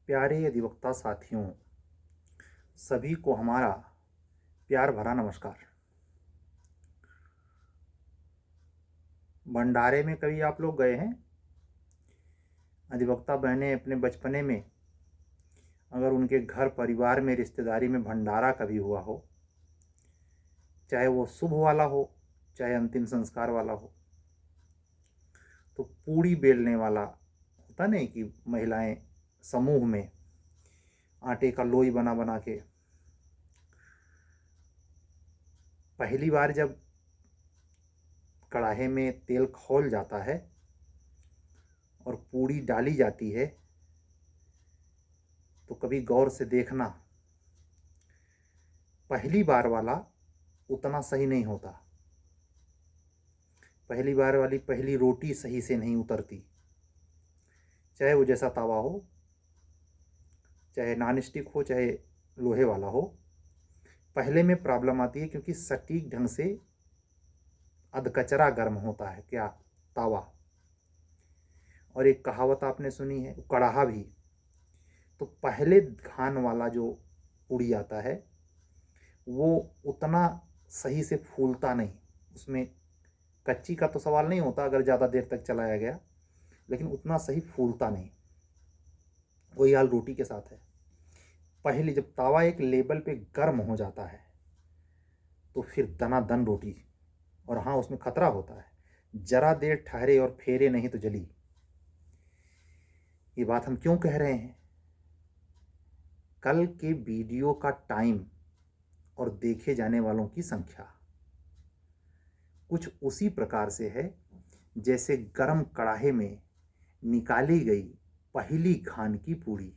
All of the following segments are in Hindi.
प्यारे अधिवक्ता साथियों, सभी को हमारा प्यार भरा नमस्कार। भंडारे में कभी आप लोग गए हैं? अधिवक्ता बहनें अपने बचपने में अगर उनके घर परिवार में रिश्तेदारी में भंडारा कभी हुआ हो, चाहे वो शुभ वाला हो चाहे अंतिम संस्कार वाला हो, तो पूड़ी बेलने वाला होता नहीं कि महिलाएं समूह में आटे का लोई बना बना के पहली बार जब कढ़ाई में तेल खौल जाता है और पूड़ी डाली जाती है तो कभी गौर से देखना, पहली बार वाला उतना सही नहीं होता। पहली बार वाली पहली रोटी सही से नहीं उतरती, चाहे वो जैसा तवा हो, चाहे नॉन स्टिक हो चाहे लोहे वाला हो। पहले में प्रॉब्लम आती है क्योंकि सटीक ढंग से अधकचरा गर्म होता है क्या तवा। और एक कहावत आपने सुनी है, कड़ाहा भी। तो पहले खान वाला जो पूड़ी आता है वो उतना सही से फूलता नहीं। उसमें कच्ची का तो सवाल नहीं होता अगर ज़्यादा देर तक चलाया गया, लेकिन उतना सही फूलता नहीं। वही हाल रोटी के साथ है। पहले जब तवा एक लेवल पे गर्म हो जाता है तो फिर दनादन रोटी, और हाँ उसमें खतरा होता है, जरा देर ठहरे और फेरे नहीं तो जली। ये बात हम क्यों कह रहे हैं? कल के वीडियो का टाइम और देखे जाने वालों की संख्या कुछ उसी प्रकार से है जैसे गरम कढ़ाई में निकाली गई पहली खान की पूड़ी।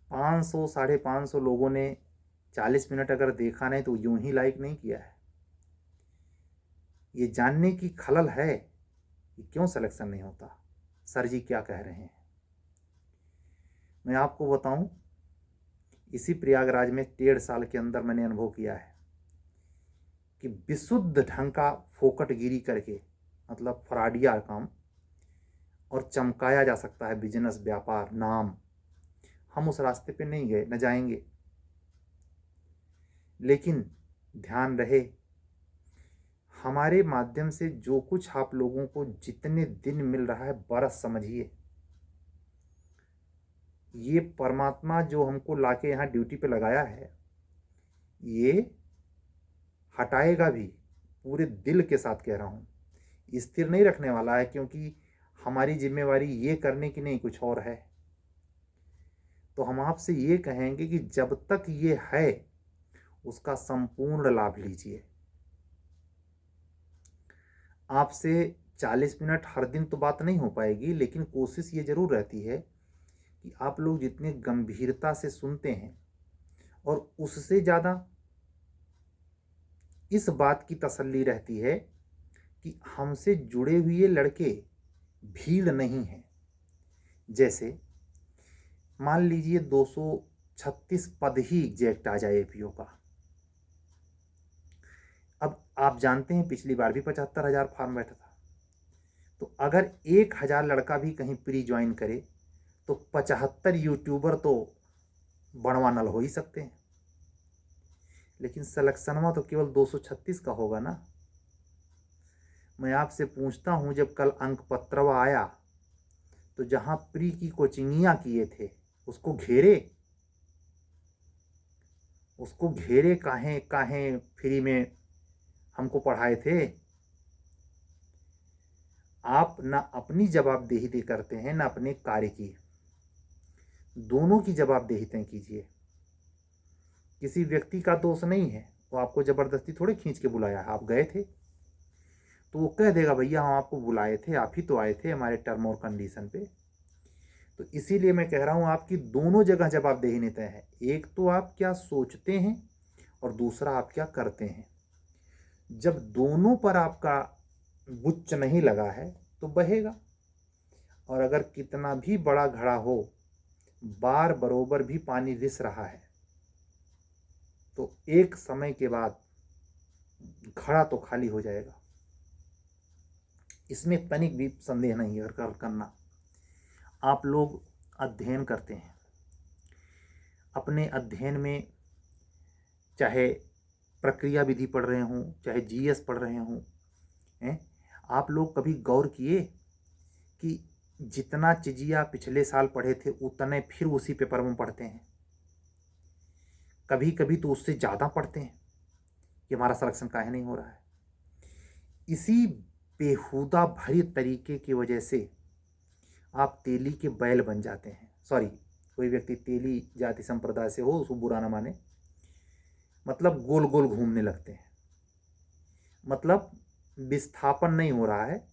500 550 लोगों ने 40 मिनट अगर देखा नहीं तो यूं ही लाइक नहीं किया है। ये जानने की खलल है कि क्यों सिलेक्शन नहीं होता। सर जी क्या कह रहे हैं? मैं आपको बताऊं, इसी प्रयागराज में 1.5 साल के अंदर मैंने अनुभव किया है कि विशुद्ध ढंग का फोकटगिरी करके, मतलब फ्रॉडिया काम, और चमकाया जा सकता है बिजनेस, व्यापार, नाम। हम उस रास्ते पे नहीं गए, न जाएंगे। लेकिन ध्यान रहे, हमारे माध्यम से जो कुछ आप लोगों को जितने दिन मिल रहा है, बरस समझिए। ये परमात्मा जो हमको लाके यहाँ ड्यूटी पे लगाया है, ये हटाएगा भी। पूरे दिल के साथ कह रहा हूँ, स्थिर नहीं रखने वाला है, क्योंकि हमारी जिम्मेवारी ये करने की नहीं, कुछ और है। तो हम आपसे ये कहेंगे कि जब तक ये है उसका संपूर्ण लाभ लीजिए। आपसे 40 मिनट हर दिन तो बात नहीं हो पाएगी, लेकिन कोशिश ये जरूर रहती है कि आप लोग जितने गंभीरता से सुनते हैं, और उससे ज़्यादा इस बात की तसल्ली रहती है कि हमसे जुड़े हुए लड़के भीड़ नहीं है। जैसे मान लीजिए 236 पद ही एग्जैक्ट आ जाए एपीओ का। अब आप जानते हैं पिछली बार भी 75,000 फॉर्म बैठा था। तो अगर 1,000 लड़का भी कहीं प्री ज्वाइन करे तो 75 यूट्यूबर तो बड़वा नल हो ही सकते हैं। लेकिन सिलेक्शनवा तो केवल 236 का होगा ना। मैं आपसे पूछता हूं, जब कल अंक पत्रवा आया तो जहां प्री की कोचिंगियां किए थे उसको घेरे, काहे काहे फ्री में हमको पढ़ाए थे। आप ना अपनी जवाबदेही दे करते हैं ना अपने कार्य की। दोनों की जवाबदेही तय कीजिए। किसी व्यक्ति का दोष नहीं है, वो आपको जबरदस्ती थोड़े खींच के बुलाया है। आप गए थे तो वो कह देगा भैया हम आपको बुलाए थे, आप ही तो आए थे हमारे टर्म और कंडीशन पे। तो इसीलिए मैं कह रहा हूं, आपकी दोनों जगह जवाबदेही नहीं तय है। एक तो आप क्या सोचते हैं और दूसरा आप क्या करते हैं। जब दोनों पर आपका गुच्च नहीं लगा है तो बहेगा। और अगर कितना भी बड़ा घड़ा हो, बार बरोबर भी पानी रिस रहा है तो एक समय के बाद घड़ा तो खाली हो जाएगा। इसमें तनिक भी संदेह नहीं है करना। आप लोग अध्ययन करते हैं, अपने अध्ययन में चाहे प्रक्रिया विधि पढ़ रहे हों, चाहे जीएस पढ़ रहे हों, हैं, आप लोग कभी गौर किए कि जितना चीजिया पिछले साल पढ़े थे उतने फिर उसी पेपर में पढ़ते हैं? कभी कभी तो उससे ज़्यादा पढ़ते हैं कि हमारा सिलेक्शन काहे नहीं हो रहा है। इसी बेहुदा भरी तरीके की वजह से आप तेली के बैल बन जाते हैं। सॉरी, कोई व्यक्ति तेली जाति संप्रदाय से हो उसको बुरा ना माने, मतलब गोल गोल घूमने लगते हैं, मतलब विस्थापन नहीं हो रहा है।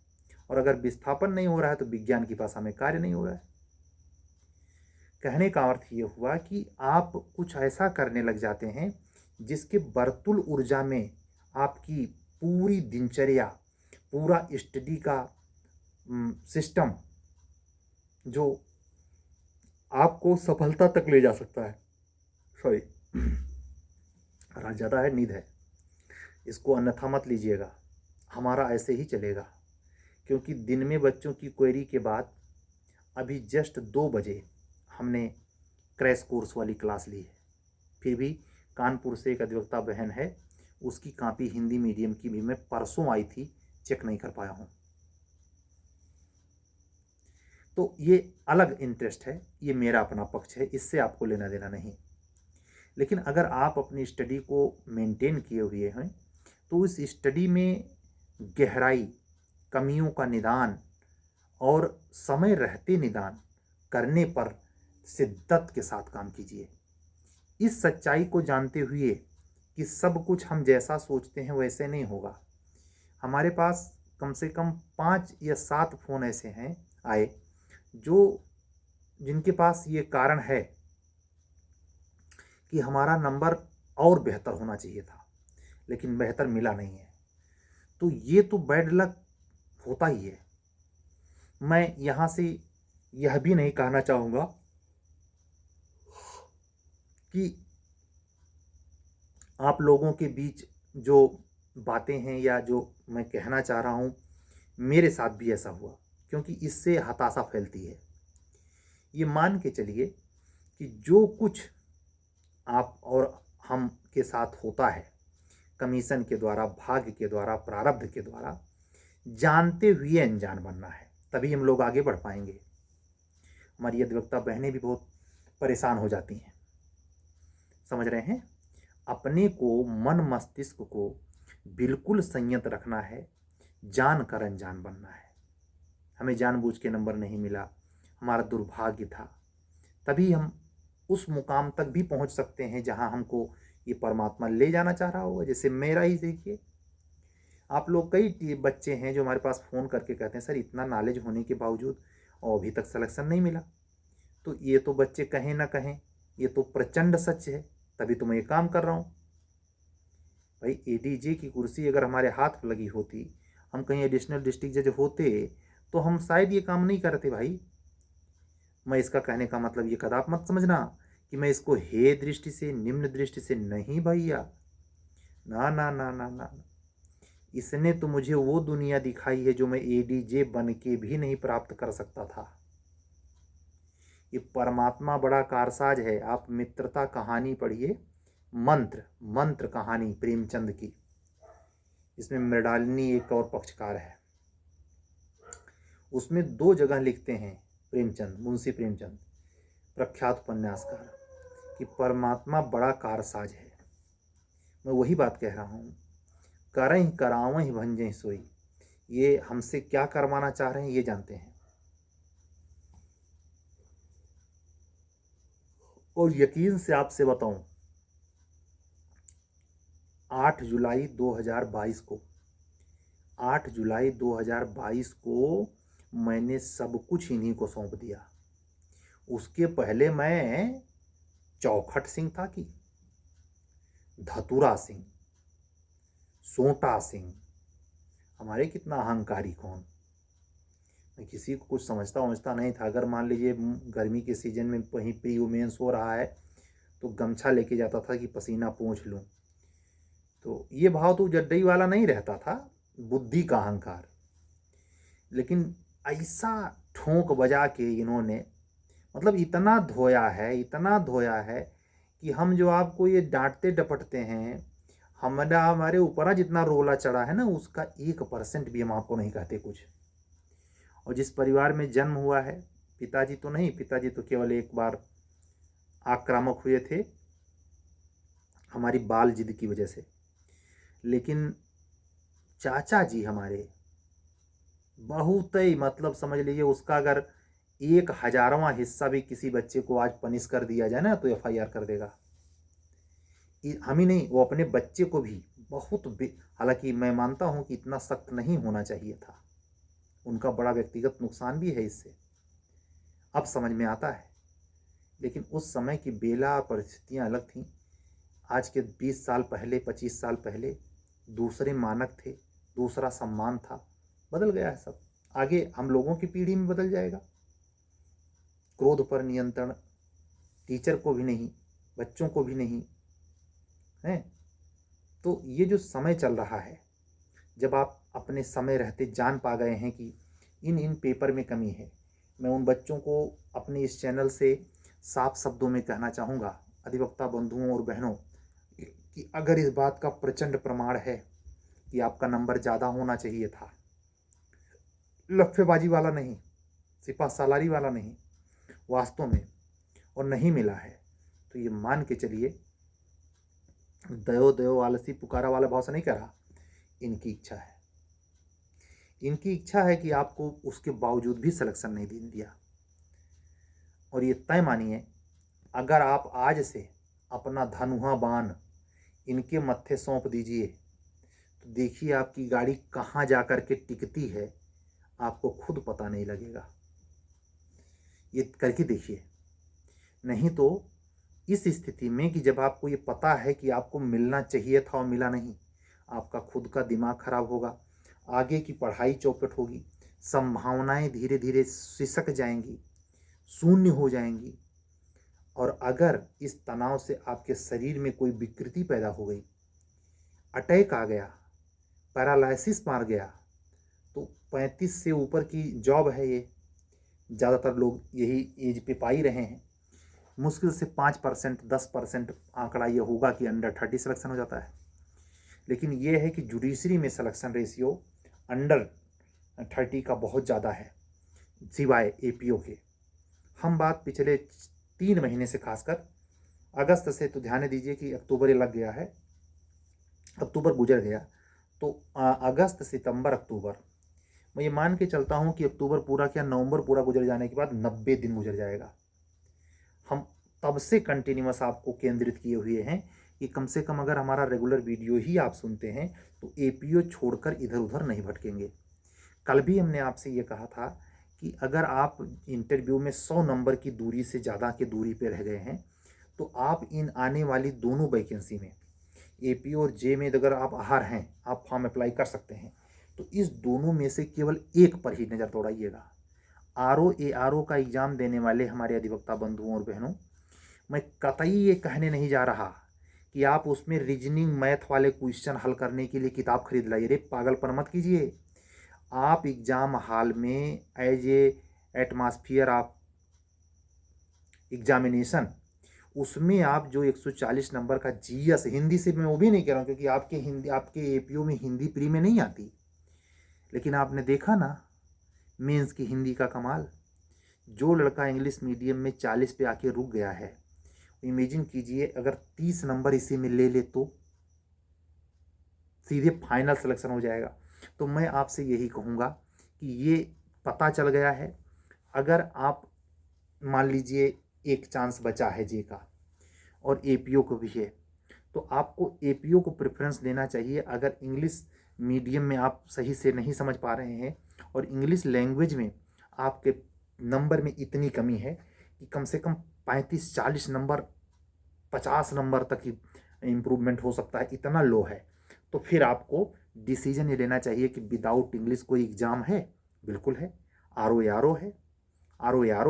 और अगर विस्थापन नहीं हो रहा है तो विज्ञान की भाषा में कार्य नहीं हो रहा है। कहने का अर्थ ये हुआ कि आप कुछ ऐसा करने लग जाते हैं जिसके बर्तुल ऊर्जा में आपकी पूरी दिनचर्या, पूरा स्टडी का सिस्टम जो आपको सफलता तक ले जा सकता है। सॉरी, रात ज़्यादा है, नींद है, इसको अन्यथा मत लीजिएगा, हमारा ऐसे ही चलेगा। क्योंकि दिन में बच्चों की क्वेरी के बाद अभी जस्ट 2 बजे हमने क्रैश कोर्स वाली क्लास ली है। फिर भी कानपुर से एक अधिवक्ता बहन है, उसकी कॉपी हिंदी मीडियम की भी मैं परसों आई थी, चेक नहीं कर पाया हूँ। तो ये अलग इंटरेस्ट है, ये मेरा अपना पक्ष है, इससे आपको लेना देना नहीं। लेकिन अगर आप अपनी स्टडी को मेंटेन किए हुए हैं तो उस स्टडी में गहराई, कमियों का निदान और समय रहते निदान करने पर शिद्दत के साथ काम कीजिए। इस सच्चाई को जानते हुए कि सब कुछ हम जैसा सोचते हैं वैसे नहीं होगा। हमारे पास कम से कम 5 या 7 फ़ोन ऐसे हैं आए जिनके पास ये कारण है कि हमारा नंबर और बेहतर होना चाहिए था, लेकिन बेहतर मिला नहीं है। तो ये तो बैड लक होता ही है। मैं यहाँ से यह भी नहीं कहना चाहूँगा कि आप लोगों के बीच जो बातें हैं या जो मैं कहना चाह रहा हूँ मेरे साथ भी ऐसा हुआ, क्योंकि इससे हताशा फैलती है। ये मान के चलिए कि जो कुछ आप और हम के साथ होता है कमीशन के द्वारा, भाग्य के द्वारा, प्रारब्ध के द्वारा, जानते हुए अनजान बनना है, तभी हम लोग आगे बढ़ पाएंगे। हमारी अधिवक्ता बहनें भी बहुत परेशान हो जाती हैं, समझ रहे हैं। अपने को, मन मस्तिष्क को बिल्कुल संयत रखना है, जान कर अनजान बनना है। हमें जानबूझ के नंबर नहीं मिला, हमारा दुर्भाग्य था, तभी हम उस मुकाम तक भी पहुंच सकते हैं जहां हमको ये परमात्मा ले जाना चाह रहा होगा। जैसे मेरा ही देखिए, आप लोग कई बच्चे हैं जो हमारे पास फ़ोन करके कहते हैं सर इतना नॉलेज होने के बावजूद और अभी तक सिलेक्शन नहीं मिला। तो ये तो बच्चे कहें ना कहें, ये तो प्रचंड सच है, तभी तो मैं ये काम कर रहा हूँ। भाई एडीजे की कुर्सी अगर हमारे हाथ पर लगी होती, हम कहीं एडिशनल डिस्ट्रिक्ट जज होते, तो हम शायद ये काम नहीं करते भाई। मैं इसका कहने का मतलब ये कदाप मत समझना कि मैं इसको हे दृष्टि से, निम्न दृष्टि से, नहीं भैया, ना ना ना ना ना। इसने तो मुझे वो दुनिया दिखाई है जो मैं एडीजे बन के भी नहीं प्राप्त कर सकता था। ये परमात्मा बड़ा कारसाज है। आप मित्रता कहानी पढ़िए, मंत्र मंत्र कहानी प्रेमचंद की, इसमें मृणालिनी एक और पक्षकार है। उसमें 2 जगह लिखते हैं प्रेमचंद, मुंशी प्रेमचंद प्रख्यात उपन्यासकार, कि परमात्मा बड़ा कारसाज है। मैं वही बात कह रहा हूँ, करहीं करावहीं भंजें सोई। ये हमसे क्या करवाना चाह रहे हैं ये जानते हैं। और यकीन से आपसे बताऊं, 8 जुलाई 2022 को 8 जुलाई 2022 को मैंने सब कुछ इन्हीं को सौंप दिया। उसके पहले मैं चौखट सिंह था कि धतुरा सिंह, सोटा सिंह, हमारे कितना अहंकारी कौन। मैं किसी को कुछ समझता नहीं था। अगर मान लीजिए गर्मी के सीजन में कहीं प्री वुमेंस हो रहा है तो गमछा लेके जाता था कि पसीना पोंछ लूँ। तो ये भाव तो जड्डई वाला नहीं रहता था, बुद्धि का अहंकार। लेकिन ऐसा ठोंक बजा के इन्होंने, मतलब इतना धोया है, इतना धोया है कि हम जो आपको ये डांटते डपटते हैं, हमारे ऊपर जितना रोला चढ़ा है ना, उसका 1% भी हम आपको नहीं कहते कुछ। और जिस परिवार में जन्म हुआ है, पिताजी तो नहीं, पिताजी तो केवल एक बार आक्रामक हुए थे हमारी बाल जिद की वजह से, लेकिन चाचा जी हमारे बहुत ही, मतलब समझ लीजिए उसका अगर 1,000वां हिस्सा भी किसी बच्चे को आज पनिश कर दिया जाए ना, तो FIR कर देगा। हम ही नहीं, वो अपने बच्चे को भी बहुत, हालांकि मैं मानता हूं कि इतना सख्त नहीं होना चाहिए था, उनका बड़ा व्यक्तिगत नुकसान भी है इससे, अब समझ में आता है। लेकिन उस समय की बेला और परिस्थितियां अलग थीं। आज के 20 साल पहले, 25 साल पहले दूसरे मानक थे, दूसरा सम्मान था। बदल गया है सब। आगे हम लोगों की पीढ़ी में बदल जाएगा। क्रोध पर नियंत्रण टीचर को भी नहीं, बच्चों को भी नहीं है। तो ये जो समय चल रहा है, जब आप अपने समय रहते जान पा गए हैं कि इन पेपर में कमी है, मैं उन बच्चों को अपने इस चैनल से साफ शब्दों में कहना चाहूँगा, अधिवक्ता बंधुओं और बहनों, कि अगर इस बात का प्रचंड प्रमाण है कि आपका नंबर ज़्यादा होना चाहिए था, लफ्फेबाजी वाला नहीं, सिपा सालारी वाला नहीं, वास्तव में, और नहीं मिला है, तो ये मान के चलिए, दयो दयो आलसी पुकारा वाला भाव से नहीं कह रहा, इनकी इच्छा है। इनकी इच्छा है कि आपको उसके बावजूद भी सिलेक्शन नहीं दिया। और ये तय मानिए, अगर आप आज से अपना धनुहा बाण इनके मत्थे सौंप दीजिए, तो देखिए आपकी गाड़ी कहाँ जा कर के टिकती है, आपको खुद पता नहीं लगेगा। ये करके देखिए। नहीं तो इस स्थिति में कि जब आपको ये पता है कि आपको मिलना चाहिए था और मिला नहीं, आपका खुद का दिमाग खराब होगा, आगे की पढ़ाई चौपट होगी, संभावनाएं धीरे धीरे सिसक जाएंगी, शून्य हो जाएंगी। और अगर इस तनाव से आपके शरीर में कोई विकृति पैदा हो गई, अटैक आ गया, पैरालिसिस मार गया, तो 35 से ऊपर की जॉब है ये, ज़्यादातर लोग यही एज पे पा ही रहे हैं। मुश्किल से 5%, 10% आंकड़ा ये होगा कि अंडर 30 सिलेक्शन हो जाता है। लेकिन ये है कि जुडिशरी में सिलेक्शन रेशियो अंडर 30 का बहुत ज़्यादा है, सिवाय APO के। हम बात पिछले 3 महीने से, खासकर अगस्त से, तो ध्यान दीजिए कि अक्टूबर लग गया है, अक्टूबर गुजर गया, तो अगस्त, सितंबर, अक्टूबर, मैं ये मान के चलता हूँ कि अक्टूबर पूरा क्या, नवंबर पूरा गुजर जाने के बाद 90 दिन गुजर जाएगा। हम तब से कंटिन्यूअस आपको केंद्रित किए हुए हैं कि कम से कम अगर हमारा रेगुलर वीडियो ही आप सुनते हैं तो APO छोड़कर इधर उधर नहीं भटकेंगे। कल भी हमने आपसे ये कहा था कि अगर आप इंटरव्यू में 100 नंबर की दूरी से ज़्यादा की दूरी पे रह गए हैं, तो आप इन आने वाली दोनों वैकेंसी में, APO और जे में अगर आप आहार हैं, आप फॉर्म अप्लाई कर सकते हैं, तो इस दोनों में से केवल एक पर ही नज़र दौड़ाइएगा। RO ARO का एग्ज़ाम देने वाले हमारे अधिवक्ता बंधुओं और बहनों, मैं कतई ये कहने नहीं जा रहा कि आप उसमें रीजनिंग मैथ वाले क्वेश्चन हल करने के लिए किताब खरीद लाइए। रे पागलपन मत कीजिए। आप एग्ज़ाम हॉल में as a atmosphere of examination, उसमें आप जो 140 नंबर का GS, हिंदी से मैं वो भी नहीं कह रहा हूँ क्योंकि आपके APO में हिंदी प्री में नहीं आती, लेकिन आपने देखा ना मेंस की हिंदी का कमाल। जो लड़का इंग्लिश मीडियम में 40 पे आके रुक गया है, इमेजिन कीजिए अगर 30 नंबर इसी में ले ले तो सीधे फाइनल सिलेक्शन हो जाएगा। तो मैं आपसे यही कहूँगा कि ये पता चल गया है, अगर आप मान लीजिए एक चांस बचा है जे का और APO को भी है, तो आपको APO को प्रेफरेंस देना चाहिए। अगर इंग्लिश मीडियम में आप सही से नहीं समझ पा रहे हैं और इंग्लिश लैंग्वेज में आपके नंबर में इतनी कमी है कि कम से कम 35-40 नंबर, 50 नंबर तक ही इम्प्रूवमेंट हो सकता है, इतना लो है, तो फिर आपको डिसीजन ये लेना चाहिए कि विदाउट इंग्लिश कोई एग्ज़ाम है, बिल्कुल है। RO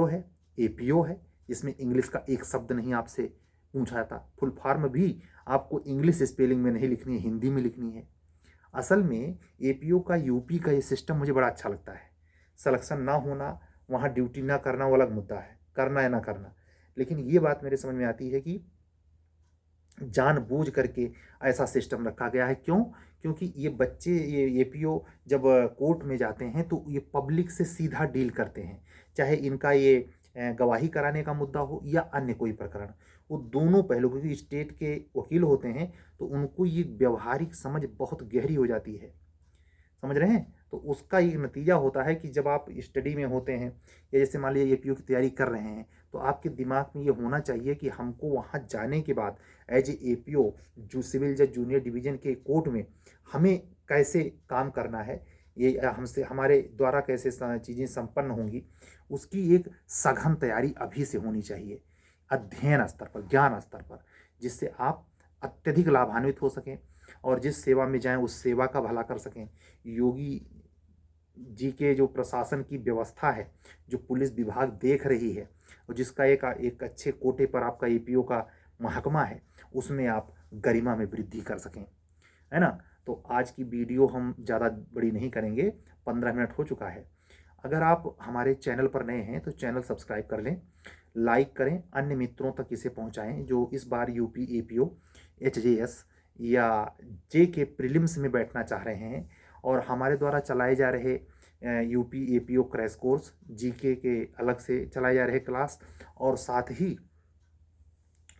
है, APO है, इसमें इंग्लिश का एक शब्द नहीं आपसे पूछा जाता। फुल फॉर्म भी आपको इंग्लिश स्पेलिंग में नहीं लिखनी है, हिंदी में लिखनी है। असल में APO का, UP का ये सिस्टम मुझे बड़ा अच्छा लगता है। सिलेक्शन ना होना, वहाँ ड्यूटी ना करना वो अलग मुद्दा है, करना या ना करना। लेकिन ये बात मेरे समझ में आती है कि जानबूझ करके ऐसा सिस्टम रखा गया है। क्यों? क्योंकि ये बच्चे, ये एपीओ जब कोर्ट में जाते हैं तो ये पब्लिक से सीधा डील करते हैं, चाहे इनका ये गवाही कराने का मुद्दा हो या अन्य कोई प्रकरण। वो दोनों पहलू, क्योंकि स्टेट के वकील होते हैं तो उनको ये व्यवहारिक समझ बहुत गहरी हो जाती है, समझ रहे हैं। तो उसका एक नतीजा होता है कि जब आप स्टडी में होते हैं या जैसे मान लीजिए एपीओ की तैयारी कर रहे हैं, तो आपके दिमाग में ये होना चाहिए कि हमको वहाँ जाने के बाद एज ए एपीओ जो सिविल जज जूनियर डिवीज़न के कोर्ट में हमें कैसे काम करना है, ये हमसे हमारे द्वारा कैसे चीज़ें संपन्न होंगी, उसकी एक सघन तैयारी अभी से होनी चाहिए, अध्ययन स्तर पर, ज्ञान स्तर पर, जिससे आप अत्यधिक लाभान्वित हो सकें और जिस सेवा में जाएं उस सेवा का भला कर सकें। योगी जी के जो प्रशासन की व्यवस्था है, जो पुलिस विभाग देख रही है और जिसका एक अच्छे कोटे पर आपका एपीओ का महकमा है, उसमें आप गरिमा में वृद्धि कर सकें, है ना। तो आज की वीडियो हम ज़्यादा बड़ी नहीं करेंगे, 15 मिनट हो चुका है। अगर आप हमारे चैनल पर नए हैं तो चैनल सब्सक्राइब कर लें, लाइक करें, अन्य मित्रों तक इसे पहुंचाएं जो इस बार यूपी एपीओ, एचजेएस या जे के प्रीलिम्स में बैठना चाह रहे हैं और हमारे द्वारा चलाए जा रहे UP APO crash course, GK के अलग से चलाए जा रहे क्लास, और साथ ही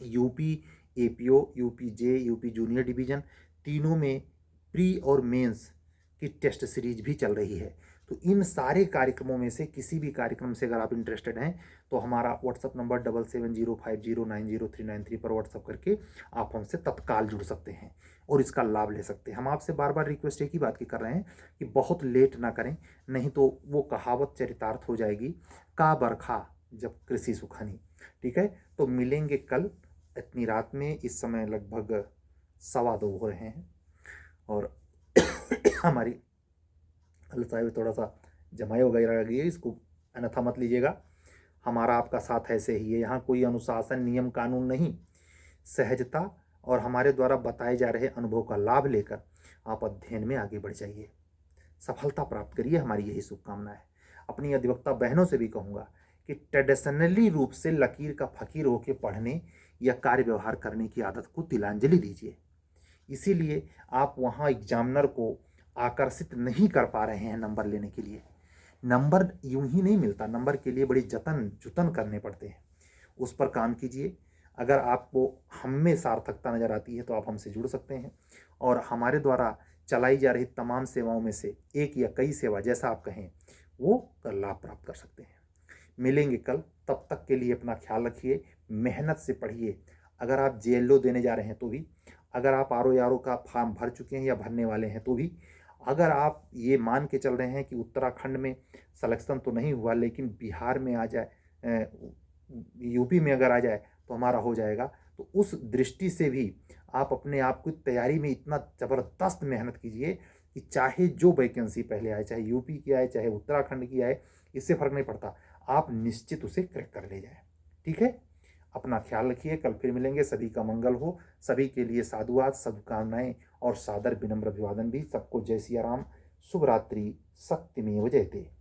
यूपी एपीओ, यूपी जे, यूपी जूनियर डिवीज़न, तीनों में प्री और मेंस की टेस्ट सीरीज भी चल रही है। तो इन सारे कार्यक्रमों में से किसी भी कार्यक्रम से अगर आप इंटरेस्टेड हैं तो हमारा व्हाट्सअप नंबर 7705090393 पर व्हाट्सअप करके आप हमसे तत्काल जुड़ सकते हैं और इसका लाभ ले सकते हैं। हम आपसे बार बार रिक्वेस्ट एक ही बात की कर रहे हैं कि बहुत लेट ना करें, नहीं तो वो कहावत चरितार्थ हो जाएगी, का बरखा जब कृषि सुखानी। ठीक है, तो मिलेंगे कल इतनी रात में, इस समय लगभग 2:15 हो रहे हैं और हमारी हल्साई में थोड़ा सा जमाई वगैरह लगी है, इसको अन्यथा मत लीजिएगा। हमारा आपका साथ ऐसे ही है, यहाँ कोई अनुशासन नियम कानून नहीं, सहजता और हमारे द्वारा बताए जा रहे अनुभव का लाभ लेकर आप अध्ययन में आगे बढ़ जाइए, सफलता प्राप्त करिए, हमारी यही शुभकामना है। अपनी अधिवक्ता बहनों से भी कहूँगा कि ट्रेडिशनली रूप से लकीर का फकीर होकर पढ़ने या कार्य व्यवहार करने की आदत को तिलांजलि दीजिए। इसीलिए आप वहाँ एग्जामिनर को आकर्षित नहीं कर पा रहे हैं नंबर लेने के लिए। नंबर यूं ही नहीं मिलता, नंबर के लिए बड़ी जतन जुतन करने पड़ते हैं, उस पर काम कीजिए। अगर आपको हम में सार्थकता नज़र आती है तो आप हमसे जुड़ सकते हैं और हमारे द्वारा चलाई जा रही तमाम सेवाओं में से एक या कई सेवा, जैसा आप कहें, वो का लाभ प्राप्त कर सकते हैं। मिलेंगे कल, तब तक के लिए अपना ख्याल रखिए, मेहनत से पढ़िए। अगर आप जेएलओ देने जा रहे हैं तो भी, अगर आप आरओ का फॉर्म भर चुके हैं या भरने वाले हैं तो भी, अगर आप ये मान के चल रहे हैं कि उत्तराखंड में सिलेक्शन तो नहीं हुआ लेकिन बिहार में आ जाए, यूपी में अगर आ जाए तो हमारा हो जाएगा, तो उस दृष्टि से भी आप अपने आप की तैयारी में इतना ज़बरदस्त मेहनत कीजिए कि चाहे जो वैकेंसी पहले आए, चाहे यूपी की आए चाहे उत्तराखंड की आए, इससे फ़र्क नहीं पड़ता, आप निश्चित उसे क्रैक कर ले जाए। ठीक है, अपना ख्याल रखिए, कल फिर मिलेंगे। सभी का मंगल हो, सभी के लिए साधुवाद, शुभकामनाएं और सादर विनम्र अभिवादन भी। सबको जय सिया राम, शुभ रात्रि, सत्यमेव जयते।